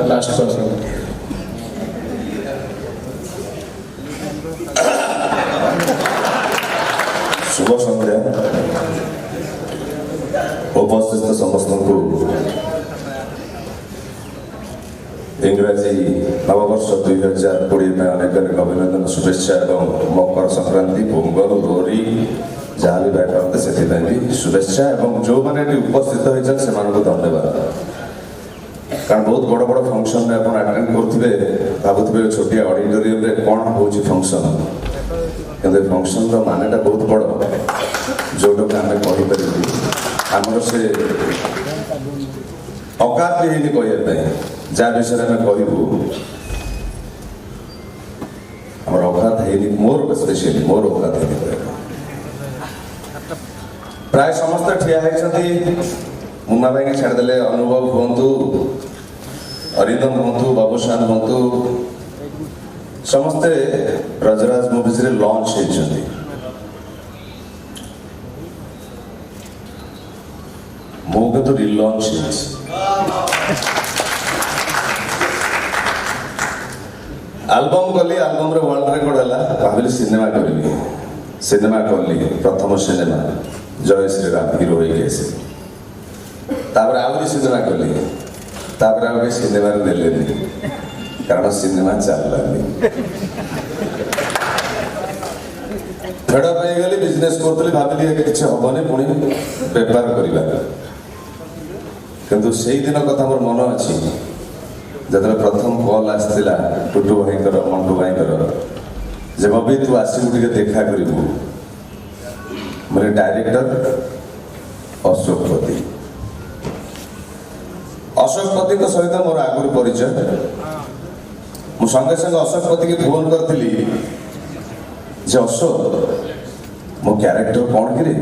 last person शुभ संध्या उपस्थित समस्त को इंग्राजी नववर्ष 2020 में अनेक अनेक अभिनंदन शुभेच्छा और मकर संक्रांति पोंगल लोहरी जहाँ भी बैठते से शुभेच्छा और जो मैंने उपस्थित होती से धन्यवाद कारण बहुत बड़ बड़ फंक्शन में आप अटेंड करुवे भावुवे छोटिया ऑडिटोरियम रे कौन हो फंक्शन कि फंक्शन मानेटा बहुत बड़ जोटा आम कहीपर आमर से औकात भी कहवाई जहाँ विषय में कहूँ आम औकात है मोर स्पेशली मोर औकात है प्राय समस्त ठिया होती मुन्ना भाई की छाड़देले अनुभव हूँ अरिंदम हूँ बाबूशान हूँ समस्ते रजराज मूवीज रे लॉन्च होती मुझे तो रिलॉन्च एल्बम कली एल्बम रे वर्ल्ड रिकॉर्ड है भाविली सिनेमा करी सिनेमा कली प्रथम सिनेमा जय श्रीराम हिरो होके तापर आउरी सिनेमा कली तापर आगे सिनेमा देलेनी कारण सिनेमा चललानी फेडअप हो गली बिजनेस करतली भाविली किसी हेनी पुणी बेपार करवा किंतु से दिन कथा मोर मन अच्छी जब प्रथम कॉल आसाला टुटू भाई मंटू भाई जे बबी तू आसबू टे देखा करू मेरे डायरेक्टर अशोक पति सहित मोर आगुरी परिचय मु संगे संगे अशोक पति की फोन करी जे अशोक मो क्यारेक्टर कौन कि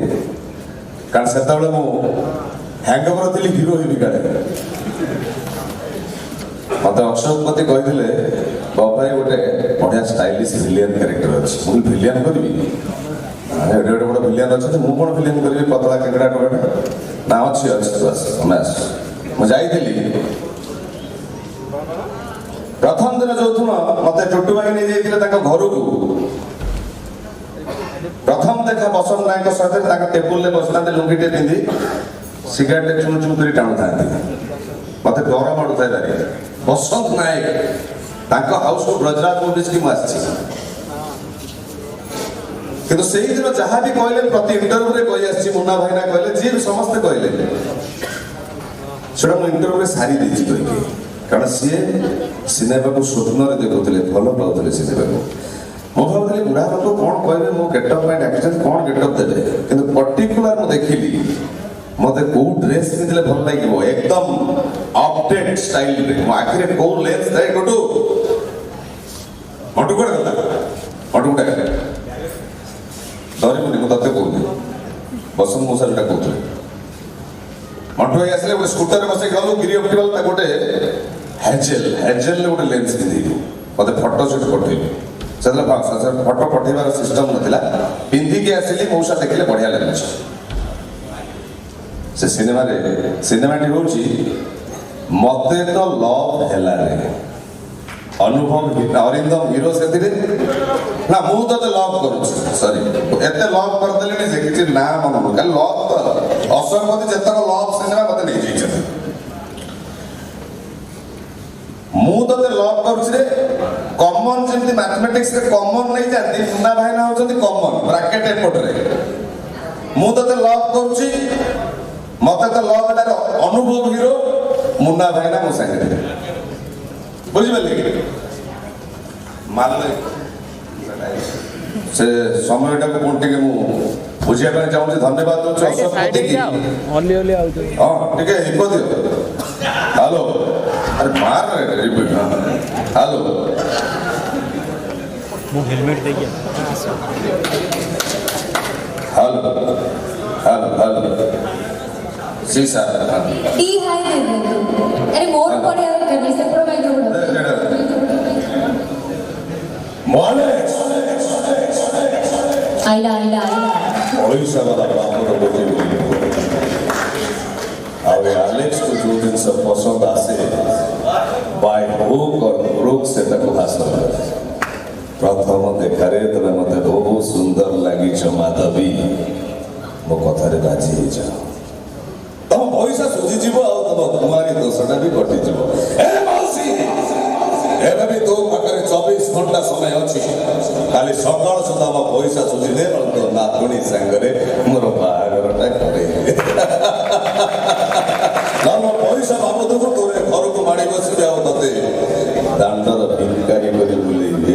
कारण से मु हैंगओवर थी हिरो ही काले मत अशोक पति कहते बाबाई गोटे बढ़िया स्टाइलिश विलियन क्यारेक्टर अच्छी मुझे विलियन करी एडे एडे बड़ा विलियन अच्छे मुझे कौन विलियन करी पतला केकड़ा टोकड़ा ना अच्छी अच्छे बस मैं मुझे प्रथम दिन जो दिन मत टुटू भाई नहीं जाते घर को प्रथम देखा बसंत नायक सहित टेबुल बसता लुंगीटे पिंधि सिगारेट चुन चुन कर टाणु था मत डर माड़ू था बसंत नायक हाउस ब्रजराज मूवीज की मुझे किंतु से दिन जहाँ भी कहले प्रति इंटरव्यू रे कही आसी मुन्ना भाईना कहले जी समस्ते कहले सेटा मु इंटरव्यू सारी देछि कहि कारण सी सिनेमा को स्वप्न देखुले भल पाते सिनेमा को मु भावुली बुढ़ा लोक कौन कहे मो गेटअप में डाकिछन कौन गेटअप देवे किंतु पर्टिकुलर मु देखिली मते को ड्रेस पिंधले भल लागिवो एकदम अपडेट स्टाइल रे मो आखिरे को लेंस दे टुटू मटू कोड गला मटू कोड डरी मुनि मु तते कहूनी बसंत मोसालटा कहूथले मटू भाई आसले गोटे स्कूटर बस गलु गिरी उठिबल ता गोटे हेजेल गोटे लेंस पिंधि मते फोटो शूट पठेबी से फोटो पठेबार सिस्टम नथिला पिंधिकी आसिली मौसा देखिले बढ़िया लगे से सिनेमाटी होची मते तो लव हेला रे अनुभव अरिंदम हिरो से ना मु तो लव करू सॉरी एते लव कर देले जे किछि ना मन का लव तो अशोक पति जतक लव सिनेमा मते नहीं जाई मु तो लव करू रे कॉमन जेमति मैथमेटिक्स रे कॉमन नहीं जाती मुन्ना भाई ना होचंती कॉमन ब्रैकेट एपट रे मु तो लव करू मते तो लव एटार अनुभव हिरो मुन्ना भाई ना मो संगे बुझी बल्ले मारले से समयटा को कोन टिके मु बुझिया पे चाहूँ धन्यवाद दो अशोक पति की ओनली ओनली आउट हां ठीक है हिको दियो हेलो अरे मार रे रिपीट हेलो मु हेलमेट दे गया हेलो हेलो हेलो सी सर टी हाय अरे मोर पड़े और करनी से प्रोवाइड हो मोलेक्स आइला आइला आइला ପଇସା ବାଲା ବାପର ଗୋଟେ ଆଉ ଏ ଆଲେକ୍ସକୁ ଯୋଉ ଜିନିଷ ପସନ୍ଦ ଆସେ ବାଇ ହୁକ୍ ଅର୍ କ୍ରୁକ୍ ସେଟାକୁ ହାସଲ କରେ ପ୍ରଥମ ଦେଖାରେ ତମେ ମୋତେ ବହୁତ ସୁନ୍ଦର ଲାଗିଛ ମାଧବୀ ମୋ କଥାରେ ରାଜି ହେଇଯାଅ ତମ ପଇସା ସୁଝିଯିବ ଆଉ ତମ କୁମାରୀ ଦୋଷଟା ବି କଟିଯିବ ଏବେ ବି ତୋ ପାଖରେ 24 ଘଣ୍ଟା ସମୟ ଅଛି କାଲି ସକାଳ ସୁଦ୍ଧା ମୋ ପଇସା ସୁଝିଦେ ତୋ ନାତୁଣୀ ସାଙ୍ଗରେ ମୋର ବାହାଘରଟା କରେଇବେ ମୋ ପଇସା ବାବଦକୁ ତୋର ଘରକୁ ମାଡ଼ି ବସିବେ ଆଉ ତତେ ଦାଣ୍ଡର ଭିକାରୀ କରି ବୁଲେଇବି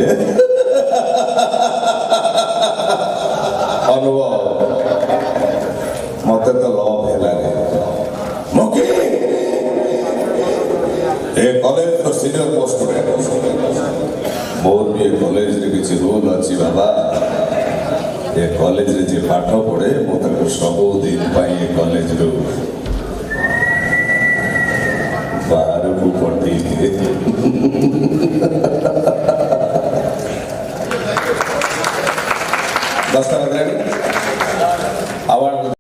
ଅନୁଭବ ମତେ ତ ଲଭ୍ ହେଲାନି ए कॉलेज सीनियर पोस्ट मोर भी ए कॉलेज रे किसी रूल अच्छी बाबा ए कॉलेज रे जे पाठ पढ़े मत सब दिन ए कॉलेज रू बाहर को पढ़ती दस अवार्ड